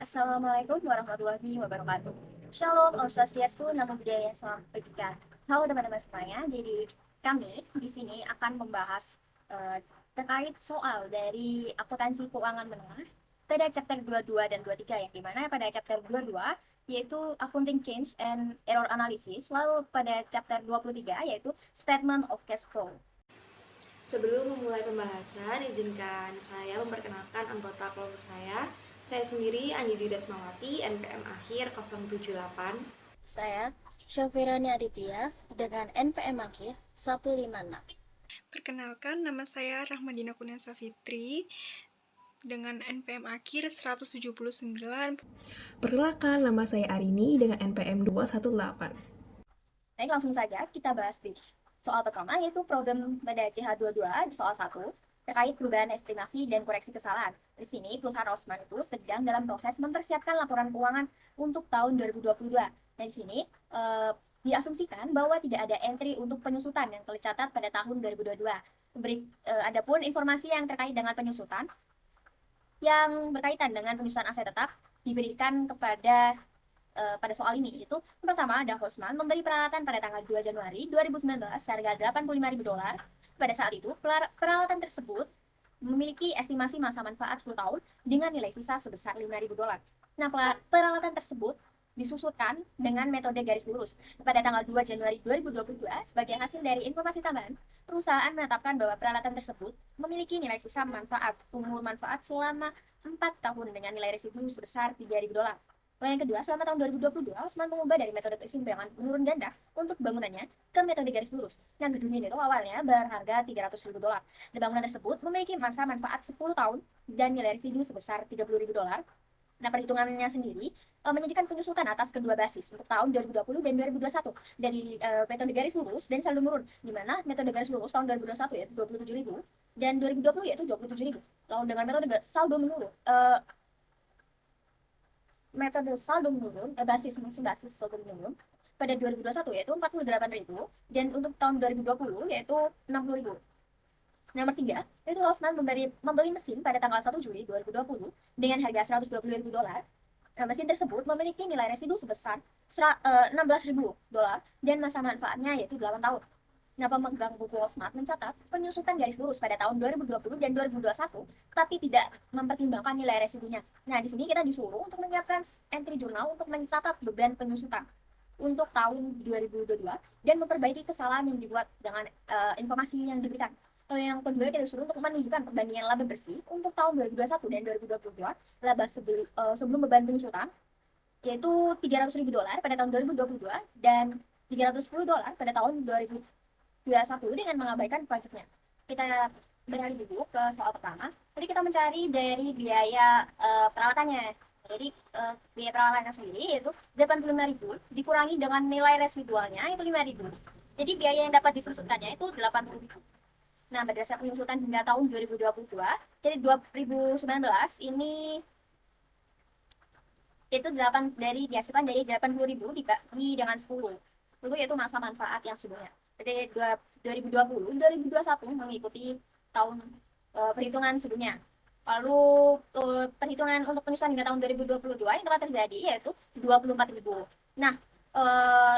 Assalamualaikum warahmatullahi wabarakatuh. Shalom, Om Swastiastu, Namo Buddhaya, Salam Kebajikan. Halo teman-teman semuanya, jadi kami di sini akan membahas terkait soal dari akuntansi keuangan menengah pada chapter 22 dan 23, yang dimana pada chapter 22 yaitu Accounting Change and Error Analysis, lalu pada chapter 23 yaitu Statement of Cash Flow. Sebelum memulai pembahasan, izinkan saya memperkenalkan anggota kelompok saya. Saya sendiri Andi Dirasmawati, NPM akhir 078. Saya Syafirani Aditya dengan NPM akhir 156. Perkenalkan, nama saya Rahmadina Kunasa Fitri dengan NPM akhir 179. Perkenalkan, nama saya Arini dengan NPM 218. Baik, langsung saja kita bahas di soal pertama, yaitu problem pada CH22 di soal 1 terkait perubahan estimasi dan koreksi kesalahan. Di sini perusahaan Osman itu sedang dalam proses mempersiapkan laporan keuangan untuk tahun 2022. Dan di sini diasumsikan bahwa tidak ada entry untuk penyusutan yang tercatat pada tahun 2022. Adapun informasi yang terkait dengan penyusutan yang berkaitan dengan penyusutan aset tetap diberikan pada soal ini, itu pertama ada Hosman memberi peralatan pada tanggal 2 Januari 2019 seharga $85.000. Pada saat itu, peralatan tersebut memiliki estimasi masa manfaat 10 tahun dengan nilai sisa sebesar $5.000. Nah, peralatan tersebut disusutkan dengan metode garis lurus. Pada tanggal 2 Januari 2022, sebagai hasil dari informasi tambahan, perusahaan menetapkan bahwa peralatan tersebut memiliki nilai sisa umur manfaat selama 4 tahun dengan nilai residu sebesar $3.000. Lalu yang kedua, selama tahun 2022, Osman mengubah dari metode keseimbangan menurun ganda untuk bangunannya ke metode garis lurus. Yang gedung ini itu awalnya berharga $300.000. Dan bangunan tersebut memiliki masa manfaat 10 tahun dan nilai residu sebesar $30.000. Nah, perhitungannya sendiri menyajikan penyusutan atas kedua basis untuk tahun 2020 dan 2021 dari metode garis lurus dan saldo menurun, di mana metode garis lurus tahun 2021 yaitu 27.000 dan 2020 yaitu 27.000. Lalu dengan metode saldo menurun, basis saldo menurun pada 2021 yaitu 48.000 dan untuk tahun 2020 yaitu 60.000. Nomor 3, yaitu Osman membeli mesin pada tanggal 1 Juli 2020 dengan harga $120.000. Nah, mesin tersebut memiliki nilai residu sebesar $16.000 dan masa manfaatnya yaitu 8 tahun. Nah, pemegang buku Osman mencatat penyusutan garis lurus pada tahun 2020 dan 2021, tapi tidak mempertimbangkan nilai residunya. Nah, di sini kita disuruh untuk menyiapkan entry jurnal untuk mencatat beban penyusutan untuk tahun 2022 dan memperbaiki kesalahan yang dibuat dengan informasi yang diberikan. Lalu yang kedua, kita disuruh untuk menunjukkan perbandingan laba bersih untuk tahun 2021 dan 2022, laba sebelum beban penyusutan, yaitu $300.000 pada tahun 2022 dan $310 pada tahun 2021 dengan mengabaikan pajaknya. Kita beralih dulu ke soal pertama. Jadi kita mencari dari biaya peralatannya. Jadi biaya peralatannya sendiri yaitu $85.000 dikurangi dengan nilai residualnya itu $5.000. Jadi biaya yang dapat disusutkannya itu $80.000. Nah, berdasarkan penyusutan hingga tahun 2022, jadi 2019 ini itu dihasilkan dari 80.000 dibagi dengan 10. Lalu yaitu masa manfaat yang sebelumnya. Jadi 2020, 2021 mengikuti tahun perhitungan sebelumnya. Lalu perhitungan untuk penyusutan hingga tahun 2022 yang telah terjadi yaitu 24.000. Nah,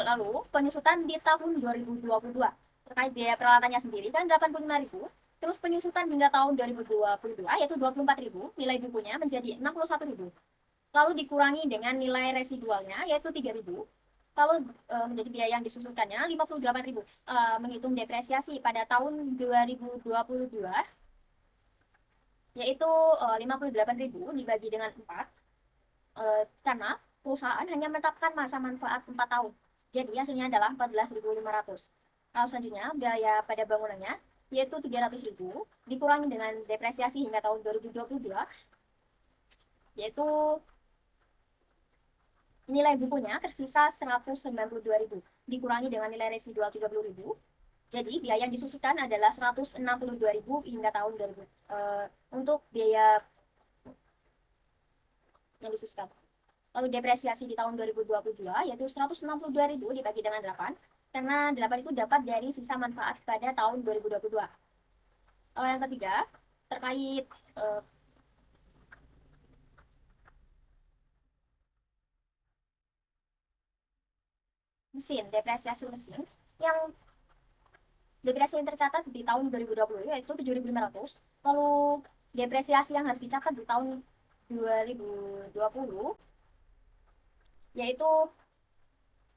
lalu penyusutan di tahun 2022 terkait biaya peralatannya sendiri kan 85.000. Terus penyusutan hingga tahun 2022 yaitu 24.000, nilai bukunya menjadi 61.000. Lalu dikurangi dengan nilai residualnya yaitu 3.000. Lalu menjadi biaya yang disusutkannya 58.000. Menghitung depresiasi pada tahun 2022 yaitu 58.000 dibagi dengan 4, karena perusahaan hanya menetapkan masa manfaat 4 tahun. Jadi hasilnya adalah 14.500. Lalu selanjutnya biaya pada bangunannya yaitu 300.000 dikurangi dengan depresiasi hingga tahun 2022 yaitu nilai bukunya tersisa 192.000 dikurangi dengan nilai residual 30.000. Jadi biaya yang disusutkan adalah 162.000 hingga tahun 2000 untuk biaya yang disusutkan. Lalu depresiasi di tahun 2022 yaitu 162.000 dibagi dengan 8, karena 8 itu dapat dari sisa manfaat pada tahun 2022. Lalu yang ketiga, terkait depresiasi mesin yang depresiasi yang tercatat di tahun 2020 yaitu 7.500. Lalu depresiasi yang harus dicatat di tahun 2020 yaitu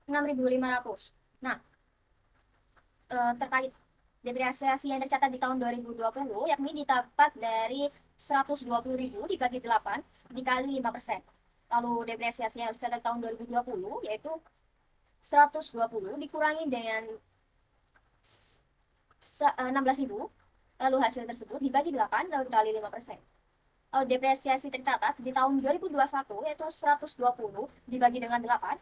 6.500. Nah, terkait depresiasi yang tercatat di tahun 2020 yakni didapat dari 120.000 dibagi 8 dikali 5%. Lalu depresiasi yang harus dicatat di tahun 2020 yaitu 120 dikurangi dengan 16.000, lalu hasil tersebut dibagi 8 lalu dikali 5%. Lalu depresiasi tercatat di tahun 2021 yaitu 120 dibagi dengan 8,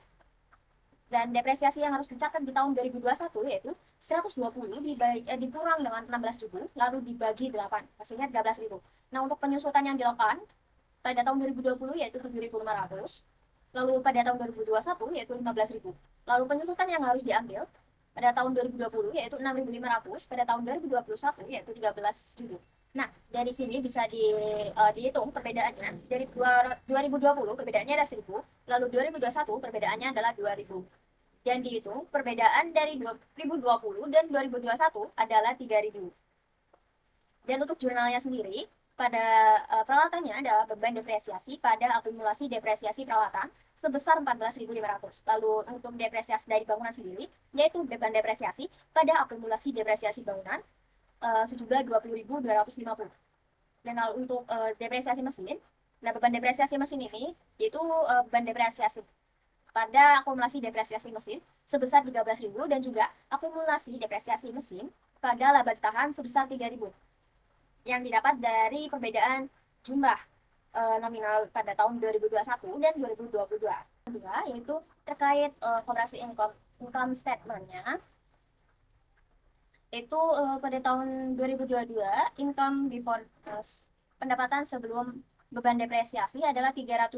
dan depresiasi yang harus dicatat di tahun 2021 yaitu 120 dikurang dengan 16.000 lalu dibagi 8, hasilnya 13.000. Nah, untuk penyusutan yang dilakukan pada tahun 2020 yaitu 7.500, lalu pada tahun 2021 yaitu 15.000. Lalu penyusutan yang harus diambil pada tahun 2020 yaitu 6.500, pada tahun 2021 yaitu 13.000. Nah, dari sini bisa dihitung perbedaannya. Dari 2020 perbedaannya ada 1.000, lalu 2021 perbedaannya adalah 2.000. Dan dihitung perbedaan dari 2020 dan 2021 adalah 3.000. Dan untuk jurnalnya sendiri, pada peralatannya adalah beban depresiasi pada akumulasi depresiasi peralatan sebesar 14.500. Lalu untuk depresiasi dari bangunan sendiri, yaitu beban depresiasi pada akumulasi depresiasi bangunan sejumlah 20.250. Dan lalu untuk depresiasi mesin, nah beban depresiasi mesin ini yaitu beban depresiasi pada akumulasi depresiasi mesin sebesar 13.000 dan juga akumulasi depresiasi mesin pada laba tahan sebesar 3.000 yang didapat dari perbedaan jumlah nominal pada tahun 2021 dan 2022. Kedua, yaitu terkait koperasi income statement-nya, itu pada tahun 2022 income before pendapatan sebelum beban depresiasi adalah 300.000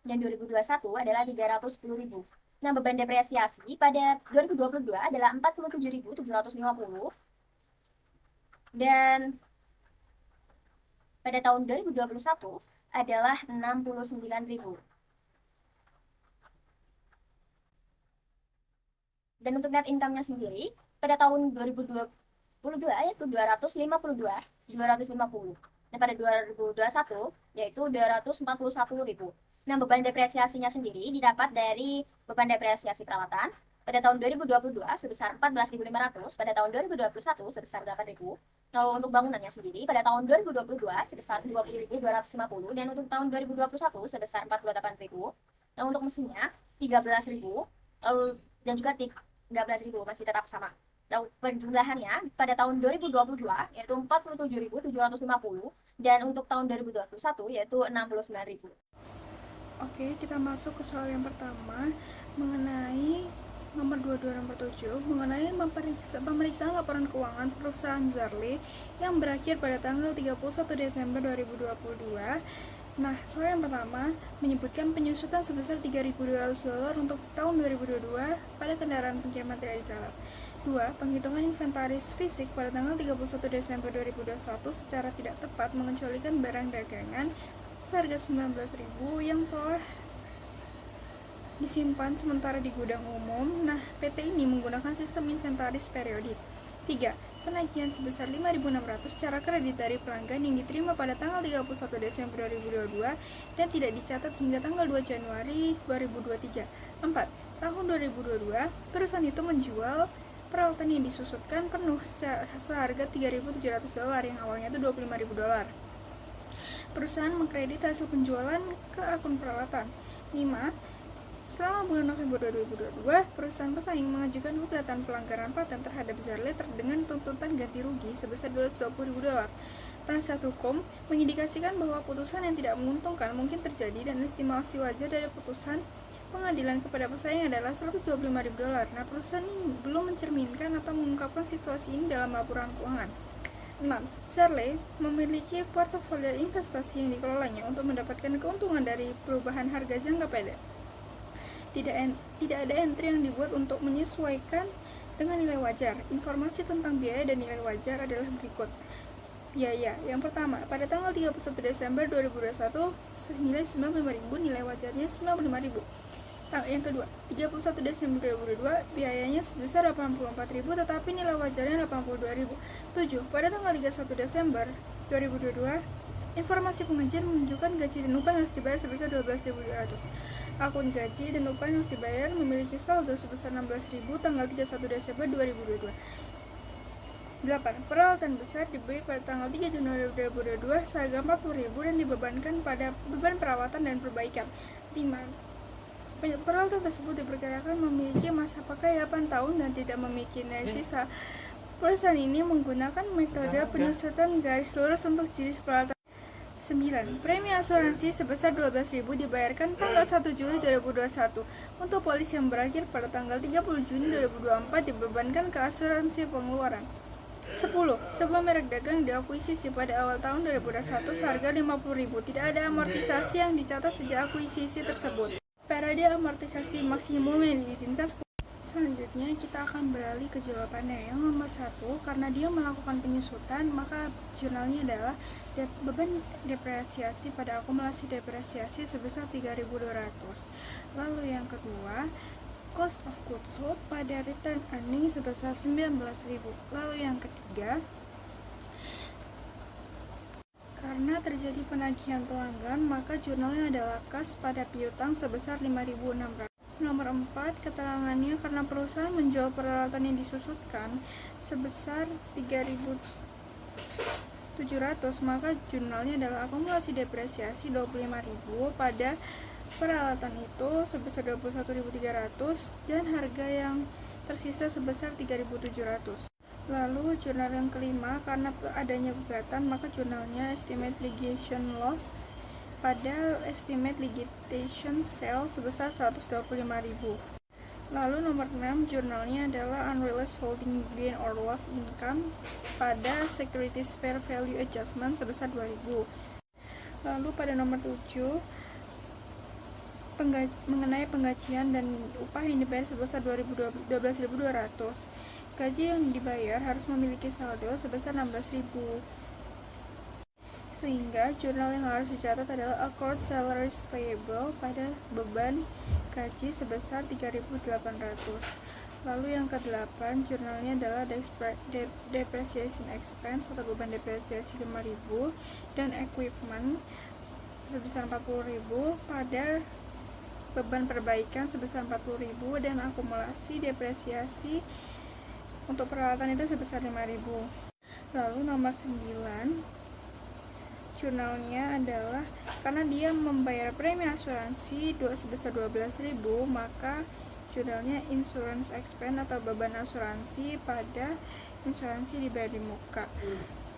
dan 2021 adalah 310.000. Nah, beban depresiasi pada 2022 adalah 47.750 dan pada tahun 2021 adalah 69.000. Dan untuk net income-nya sendiri pada tahun 2022 yaitu 250. Dan pada 2021 yaitu 241.000. Nah, beban depresiasinya sendiri didapat dari beban depresiasi peralatan pada tahun 2022 sebesar 14.500, pada tahun 2021 sebesar 8.000. Lalu untuk bangunannya sendiri pada tahun 2022 sebesar 20.250 dan untuk tahun 2021 sebesar 48.000. Nah, untuk mesinnya 13.000, lalu dan juga 13.000 masih tetap sama. Lalu penjumlahannya pada tahun 2022 yaitu 47.750 dan untuk tahun 2021 yaitu 69.000. Oke, kita masuk ke soal yang pertama mengenai nomor 22 mengenai pemeriksaan laporan keuangan perusahaan Zarle yang berakhir pada tanggal 31 Desember 2022. Nah, soal yang pertama menyebutkan penyusutan sebesar $3.200 untuk tahun 2022 pada kendaraan pengiriman tidak dicatat. 2. Penghitungan inventaris fisik pada tanggal 31 Desember 2021 secara tidak tepat mengecualikan barang dagangan seharga 19.000 yang telah disimpan sementara di gudang umum. Nah, PT ini menggunakan sistem inventaris periodik. 3. Penagihan sebesar 5.600 secara kredit dari pelanggan yang diterima pada tanggal 31 Desember 2022 dan tidak dicatat hingga tanggal 2 Januari 2023. 4. Tahun 2022, perusahaan itu menjual peralatan yang disusutkan penuh seharga $3.700 yang awalnya itu $25.000. Perusahaan mengkredit hasil penjualan ke akun peralatan. 5. Selama bulan November 2022, perusahaan pesaing mengajukan gugatan pelanggaran paten terhadap Zarle dengan tuntutan ganti rugi sebesar $220.000. Penasihat hukum mengindikasikan bahwa putusan yang tidak menguntungkan mungkin terjadi dan estimasi wajar dari putusan pengadilan kepada pesaing adalah $125.000. Nah, perusahaan ini belum mencerminkan atau mengungkapkan situasi ini dalam laporan keuangan. 6. Zarle memiliki portofolio investasi yang dikelolanya untuk mendapatkan keuntungan dari perubahan harga jangka pendek. Tidak ada entry yang dibuat untuk menyesuaikan dengan nilai wajar. Informasi tentang biaya dan nilai wajar adalah berikut. Biaya yang pertama, pada tanggal 31 Desember 2021 senilai 95.000, nilai wajarnya 95.000. Yang kedua, 31 Desember 2022 biayanya sebesar 84.000 tetapi nilai wajarnya 82.000. 7. Pada tanggal 31 Desember 2022, informasi pengajian menunjukkan gaji dan upah yang harus dibayar sebesar 12.200. Akun gaji dan upah yang harus dibayar memiliki saldo sebesar 16.000 tanggal 31 Desember 2022. 8. Peralatan besar dibeli pada tanggal 3 Januari 2022 seharga 40.000 dan dibebankan pada beban perawatan dan perbaikan. 5. Peralatan tersebut diperkirakan memiliki masa pakai 8 tahun dan tidak memiliki nilai sisa. Perusahaan ini menggunakan metode penyusutan garis lurus untuk jenis peralatan. 9. Premi asuransi sebesar 12.000 dibayarkan tanggal 1 Juli 2021. Untuk polis yang berakhir pada tanggal 30 Juni 2024 dibebankan ke asuransi pengeluaran. 10. Sebuah merek dagang diakuisisi pada awal tahun 2021 seharga 50.000. Tidak ada amortisasi yang dicatat sejak akuisisi tersebut. Periode amortisasi maksimum yang diizinkan. Selanjutnya kita akan beralih ke jawabannya. Yang nomor 1, karena dia melakukan penyusutan, maka jurnalnya adalah beban depresiasi pada akumulasi depresiasi sebesar 3.200. Lalu yang kedua, cost of goods sold pada return earning sebesar 19.000. Lalu yang ketiga, karena terjadi penagihan pelanggan, maka jurnalnya adalah kas pada piutang sebesar 5.600. Nomor 4, keterangannya karena perusahaan menjual peralatan yang disusutkan sebesar 3.700, maka jurnalnya adalah akumulasi depresiasi 25.000 pada peralatan itu sebesar 21.300 dan harga yang tersisa sebesar 3.700. Lalu jurnal yang kelima, karena adanya gugatan, maka jurnalnya estimate litigation loss pada estimate litigation sale sebesar 125.000. Lalu nomor 6, jurnalnya adalah unrealized holding gain or loss income pada securities fair value adjustment sebesar 2.000. Lalu pada nomor 7, mengenai penggajian dan upah yang dibayar sebesar 12.200. Gaji yang dibayar harus memiliki saldo sebesar 16.000. Sehingga jurnal yang harus dicatat adalah accrued salaries payable pada beban gaji sebesar 3.800. Lalu yang ke-8, jurnalnya adalah depreciation expense atau beban depresiasi 5.000 dan equipment sebesar 40.000 pada beban perbaikan sebesar 40.000 dan akumulasi depresiasi untuk peralatan itu sebesar 5.000. Lalu nomor 9, jurnalnya adalah karena dia membayar premi asuransi sebesar 12.000, maka jurnalnya insurance expense atau beban asuransi pada insuransi dibayar di muka.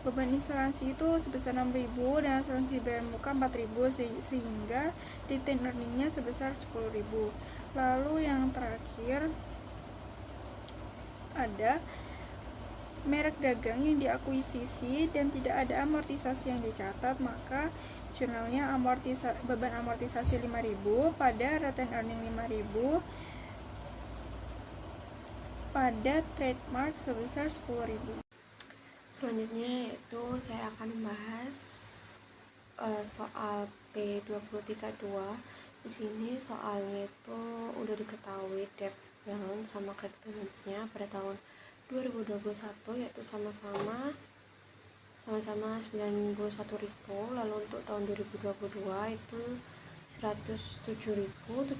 Beban insuransi itu sebesar 6.000 dan asuransi dibayar di muka 4.000 sehingga return earningnya sebesar 10.000. Lalu yang terakhir ada merek dagang yang diakuisisi dan tidak ada amortisasi yang dicatat, maka jurnalnya beban amortisasi 5.000 pada return earning 5.000 pada trademark sebesar 10.000. Selanjutnya yaitu saya akan membahas soal P2032. Di sini soalnya itu udah diketahui debt balance sama credit balance-nya pada tahun 2021, yaitu sama-sama 91.000. Lalu untuk tahun 2022 itu 107.750.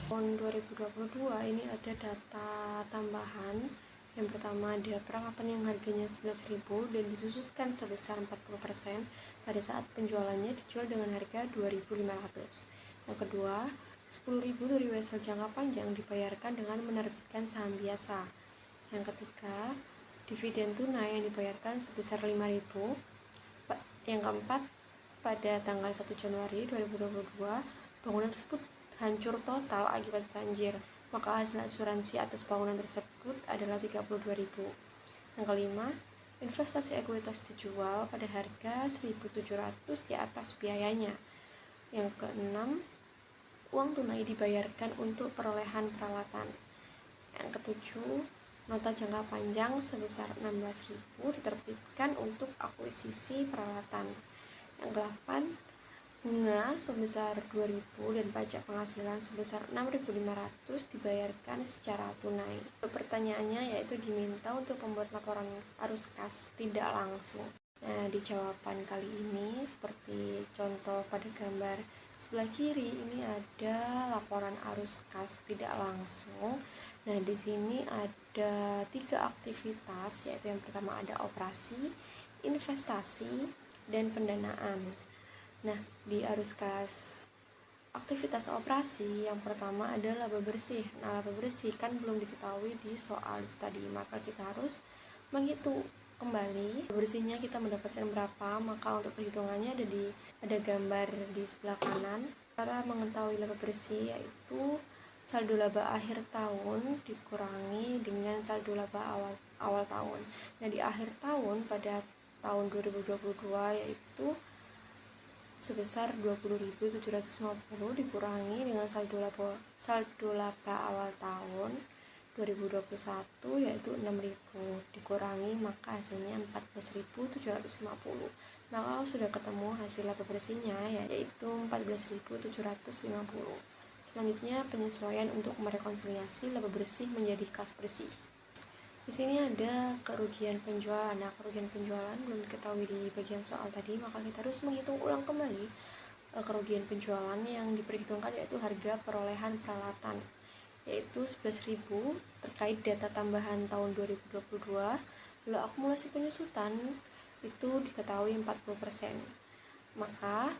Tahun 2022 ini ada data tambahan. Yang pertama ada peralatan yang harganya 11.000 dan disusutkan sebesar 40% pada saat penjualannya dijual dengan harga 2.500. Yang kedua, 10.000 dari wesel jangka panjang dibayarkan dengan menerbitkan saham biasa. Yang ketiga, dividen tunai yang dibayarkan sebesar 5.000. Yang keempat, pada tanggal 1 Januari 2022, bangunan tersebut hancur total akibat banjir, maka hasil asuransi atas bangunan tersebut adalah 32.000. Yang kelima, investasi ekuitas dijual pada harga 1.700 di atas biayanya. Yang keenam, uang tunai dibayarkan untuk perolehan peralatan. Yang ketujuh, nota jangka panjang sebesar 16.000 diterbitkan untuk akuisisi peralatan. Yang ke-8, bunga sebesar 2.000 dan pajak penghasilan sebesar 6.500 dibayarkan secara tunai. Pertanyaannya yaitu diminta untuk membuat laporan arus kas tidak langsung. Nah, di jawaban kali ini seperti contoh pada gambar sebelah kiri ini ada laporan arus kas tidak langsung. Nah, di sini ada 3 aktivitas, yaitu yang pertama ada operasi, investasi, dan pendanaan. Nah, di arus kas aktivitas operasi yang pertama adalah laba bersih. Nah, laba bersih kan belum diketahui di soal itu tadi, maka kita harus menghitung kembali laba bersihnya kita mendapatkan berapa. Maka untuk perhitungannya ada gambar di sebelah kanan. Cara mengetahui laba bersih yaitu saldo laba akhir tahun dikurangi dengan saldo laba awal tahun. Nah, di akhir tahun pada tahun 2022 yaitu sebesar 20.750 dikurangi dengan saldo laba awal tahun 2021 yaitu 6.000 dikurangi maka hasilnya 14.750. Maka sudah ketemu hasil laba bersihnya yaitu 14.750. Selanjutnya penyesuaian untuk merekonsiliasi laba bersih menjadi kas bersih. Di sini ada kerugian penjualan. Nah, kerugian penjualan belum diketahui di bagian soal tadi, maka kita harus menghitung ulang kembali kerugian penjualan yang diperhitungkan yaitu harga perolehan peralatan yaitu 11.000 terkait data tambahan tahun 2022. Lalu akumulasi penyusutan itu diketahui 40%. Maka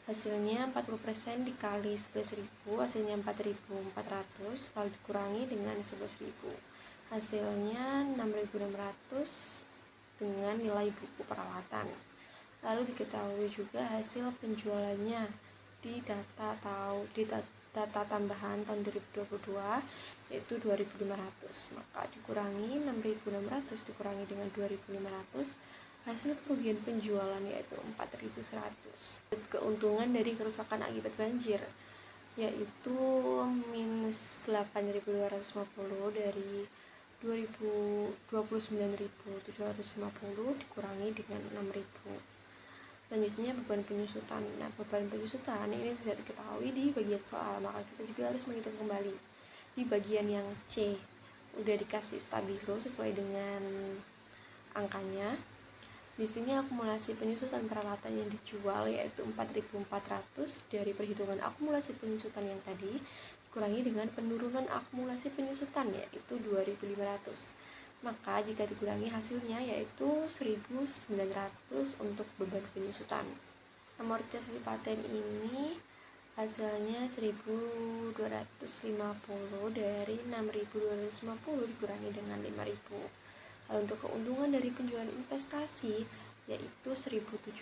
hasilnya 40% dikali 11.000 hasilnya 4.400 lalu dikurangi dengan 11.000. Hasilnya 6.600 dengan nilai buku peralatan. Lalu diketahui juga hasil penjualannya di data tambahan tahun 2022 yaitu 2.500. Maka dikurangi 6.600 dikurangi dengan 2.500, hasil kerugian penjualan yaitu 4.100. Keuntungan dari kerusakan akibat banjir yaitu minus 8.250 dari 29.750 dikurangi dengan 6.000. Selanjutnya beban penyusutan. Nah, beban penyusutan ini tidak diketahui di bagian soal, maka kita juga harus menghitung kembali. Di bagian yang C udah dikasih stabilo sesuai dengan angkanya. Di sini akumulasi penyusutan peralatan yang dijual yaitu 4.400 dari perhitungan akumulasi penyusutan yang tadi dikurangi dengan penurunan akumulasi penyusutan yaitu 2.500. Maka jika dikurangi hasilnya yaitu 1.900 untuk beban penyusutan. Amortisasi paten ini hasilnya 1.250 dari 6.250 dikurangi dengan 5.000. Lalu untuk keuntungan dari penjualan investasi yaitu 1.700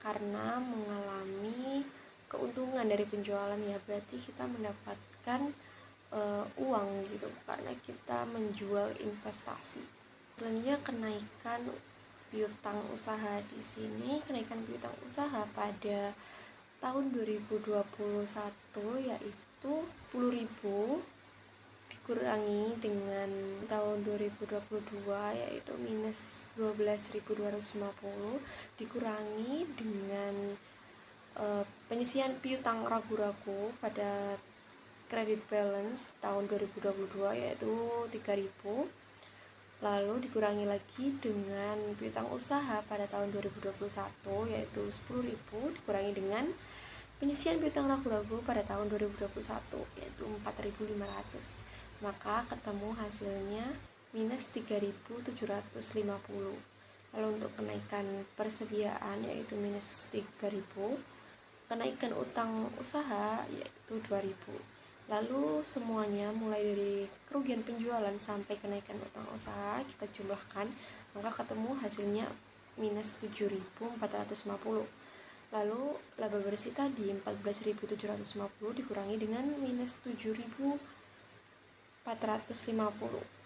karena mengalami keuntungan dari penjualan ya berarti kita mendapatkan uang gitu karena kita menjual investasi. Selanjutnya kenaikan piutang usaha. Di sini kenaikan piutang usaha pada tahun 2021 yaitu 10.000 dikurangi dengan tahun 2022 yaitu minus 12.250 dikurangi dengan penyisian piutang ragu-ragu pada credit balance tahun 2022 yaitu 3.000, lalu dikurangi lagi dengan piutang usaha pada tahun 2021 yaitu 10.000 dikurangi dengan penyisian piutang ragu-ragu pada tahun 2021 yaitu 4.500. Maka ketemu hasilnya minus 3.750. Lalu untuk kenaikan persediaan yaitu minus 3.000, kenaikan utang usaha yaitu 2.000. Lalu semuanya mulai dari kerugian penjualan sampai kenaikan utang usaha kita jumlahkan, maka ketemu hasilnya minus 7.450. Lalu laba bersih tadi 14.750 dikurangi dengan minus 7.450,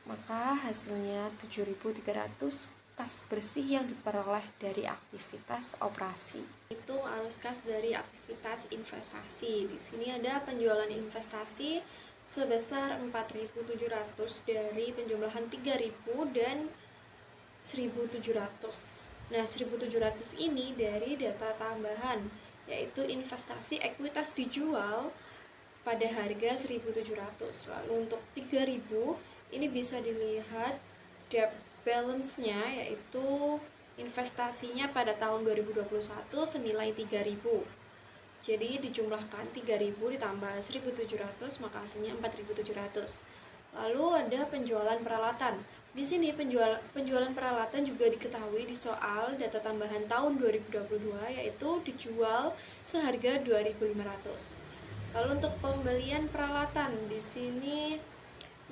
maka hasilnya 7.300 kas bersih yang diperoleh dari aktivitas operasi. Hitung arus kas dari aktivitas investasi. Di sini ada penjualan investasi sebesar 4.700 dari penjumlahan 3.000 dan 1.700. Nah, 1.700 ini dari data tambahan yaitu investasi ekuitas dijual pada harga 1.700. Lalu untuk 3.000 ini bisa dilihat debt balance-nya, yaitu investasinya pada tahun 2021 senilai 3.000. Jadi dijumlahkan 3.000 ditambah 1.700 maka hasilnya 4.700. Lalu ada penjualan peralatan. Di sini penjualan peralatan juga diketahui di soal data tambahan tahun 2022, yaitu dijual seharga 2.500. Lalu untuk pembelian peralatan di sini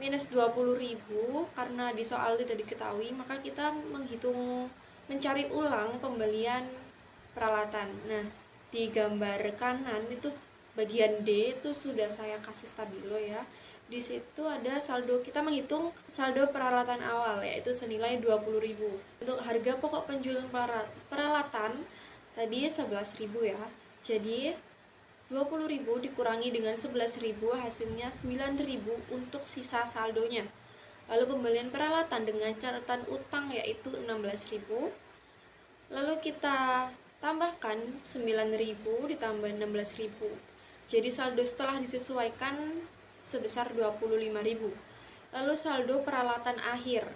minus 20.000 karena di soal tidak diketahui, maka kita mencari ulang pembelian peralatan. Nah, di gambar kanan itu bagian D itu sudah saya kasih stabilo ya. Di situ ada saldo, kita menghitung saldo peralatan awal yaitu senilai 20.000. Untuk harga pokok penjualan peralatan tadi 11.000 ya. Jadi 20.000 dikurangi dengan 11.000 hasilnya 9.000 untuk sisa saldonya. Lalu pembelian peralatan dengan catatan utang yaitu 16.000. Lalu kita tambahkan 9.000 ditambah 16.000. Jadi saldo setelah disesuaikan sebesar 25.000. Lalu saldo peralatan akhir.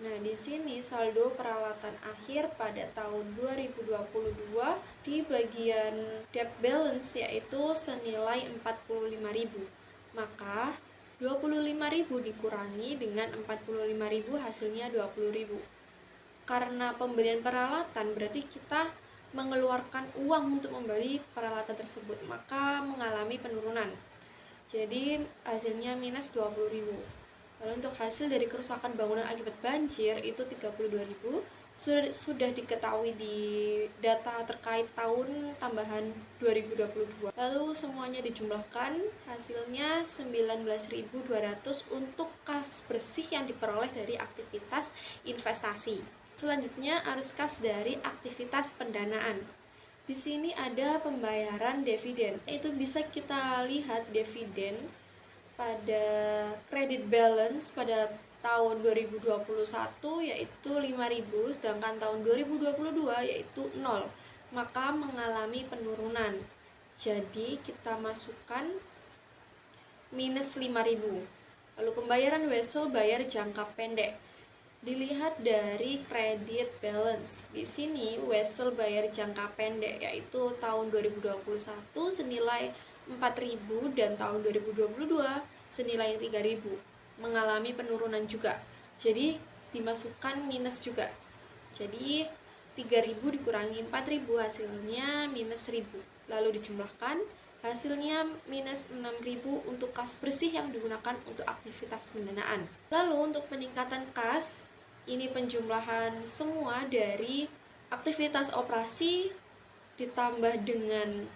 Nah, di sini saldo peralatan akhir pada tahun 2022 di bagian debt balance yaitu senilai 45.000. Maka 25.000 dikurangi dengan 45.000 hasilnya 20.000. Karena pembelian peralatan berarti kita mengeluarkan uang untuk membeli peralatan tersebut, maka mengalami penurunan. Jadi hasilnya minus 20.000. Lalu untuk hasil dari kerusakan bangunan akibat banjir itu 32.000. Sudah diketahui di data terkait tahun tambahan 2022. Lalu semuanya dijumlahkan, hasilnya 19.200 untuk kas bersih yang diperoleh dari aktivitas investasi. Selanjutnya arus kas dari aktivitas pendanaan. Di sini ada pembayaran dividen. Itu bisa kita lihat dividen pada credit balance pada tahun 2021 yaitu 5.000, sedangkan tahun 2022 yaitu 0, maka mengalami penurunan. Jadi kita masukkan minus 5.000. Lalu pembayaran wesel bayar jangka pendek. Dilihat dari credit balance. Di sini wesel bayar jangka pendek yaitu tahun 2021 senilai 4.000 dan tahun 2022 senilai 3.000, mengalami penurunan juga. Jadi dimasukkan minus juga. Jadi 3.000 dikurangi 4.000 hasilnya minus 1.000. Lalu dijumlahkan hasilnya minus 6.000 untuk kas bersih yang digunakan untuk aktivitas pendanaan. Lalu untuk peningkatan kas, ini penjumlahan semua dari aktivitas operasi ditambah dengan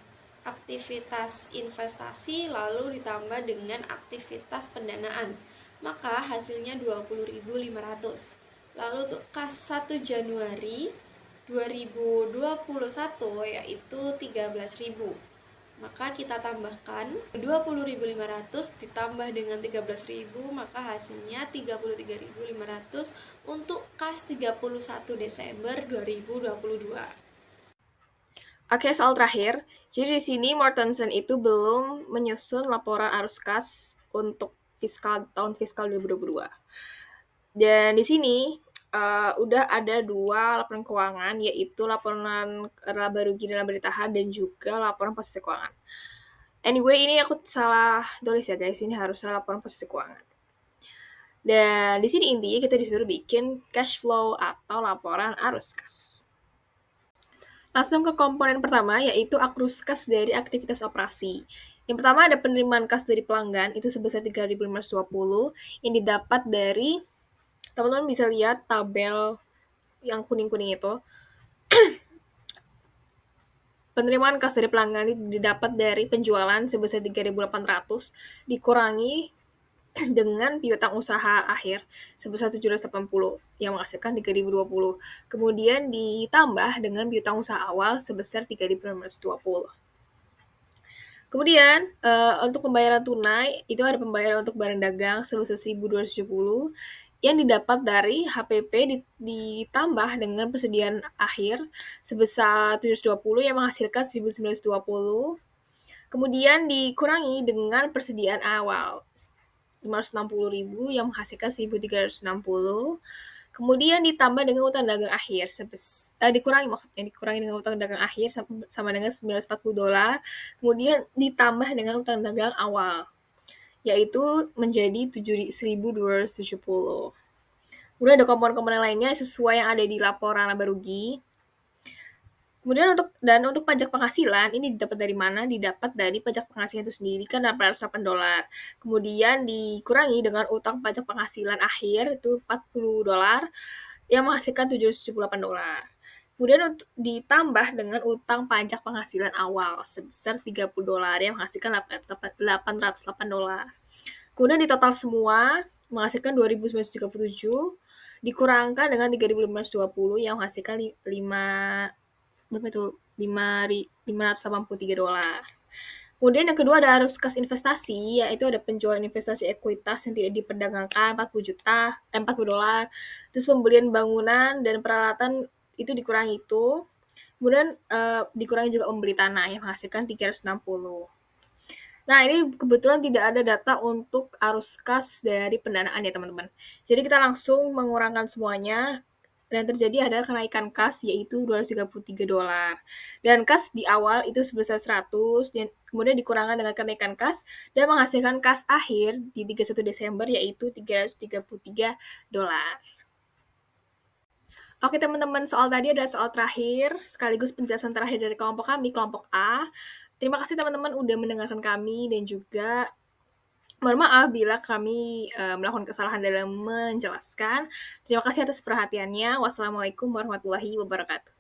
aktivitas investasi lalu ditambah dengan aktivitas pendanaan, maka hasilnya 20.500. Lalu untuk kas 1 Januari 2021 yaitu 13.000, maka kita tambahkan 20.500 ditambah dengan 13.000, maka hasilnya 33.500 untuk kas 31 Desember 2022. Oke, soal terakhir. Jadi di sini Mortensen itu belum menyusun laporan arus kas untuk tahun fiskal 2022. Dan di sini udah ada 2 laporan keuangan, yaitu laporan laba rugi dan laba ditahan dan juga laporan posisi keuangan. Anyway, ini aku salah tulis ya guys, ini harusnya laporan posisi keuangan. Dan di sini intinya kita disuruh bikin cash flow atau laporan arus kas. Langsung ke komponen pertama, yaitu arus kas dari aktivitas operasi. Yang pertama ada penerimaan kas dari pelanggan, itu sebesar 3.520, yang didapat dari, teman-teman bisa lihat tabel yang kuning-kuning itu. Penerimaan kas dari pelanggan itu didapat dari penjualan sebesar 3.800, dikurangi dengan piutang usaha akhir sebesar 780 yang menghasilkan 3.020. Kemudian ditambah dengan piutang usaha awal sebesar 3.520. Kemudian untuk pembayaran tunai itu ada pembayaran untuk barang dagang sebesar 1.270 yang didapat dari HPP ditambah dengan persediaan akhir sebesar 720 yang menghasilkan 1.920. Kemudian dikurangi dengan persediaan awal 560.000 yang menghasilkan 1.360. Kemudian ditambah dengan utang dagang akhir dikurangi dengan utang dagang akhir sama dengan $940. Kemudian ditambah dengan utang dagang awal yaitu menjadi 1.270. Kemudian ada komponen-komponen lainnya sesuai yang ada di laporan laba rugi. Kemudian untuk pajak penghasilan ini didapat dari mana? Didapat dari pajak penghasilan itu sendiri kan $808. Kemudian dikurangi dengan utang pajak penghasilan akhir itu $40 yang menghasilkan $778. Kemudian ditambah dengan utang pajak penghasilan awal sebesar $30 yang menghasilkan $808. Kemudian di total semua menghasilkan 2.937 dikurangkan dengan 3.520 yang menghasilkan berapa itu? $583. Kemudian yang kedua ada arus kas investasi, yaitu ada penjualan investasi ekuitas yang tidak diperdagangkan $40. Terus pembelian bangunan dan peralatan itu dikurangi itu. Kemudian dikurangi juga membeli tanah yang menghasilkan 360. Nah, ini kebetulan tidak ada data untuk arus kas dari pendanaan ya teman-teman. Jadi kita langsung mengurangkan semuanya dan terjadi ada kenaikan kas yaitu $233. Dan kas di awal itu sebesar 100 dan kemudian dikurangkan dengan kenaikan kas dan menghasilkan kas akhir di 31 Desember yaitu $333. Oke teman-teman, soal tadi adalah soal terakhir sekaligus penjelasan terakhir dari kelompok kami, kelompok A. Terima kasih teman-teman udah mendengarkan kami dan juga mohon maaf bila kami melakukan kesalahan dalam menjelaskan. Terima kasih atas perhatiannya. Wassalamualaikum warahmatullahi wabarakatuh.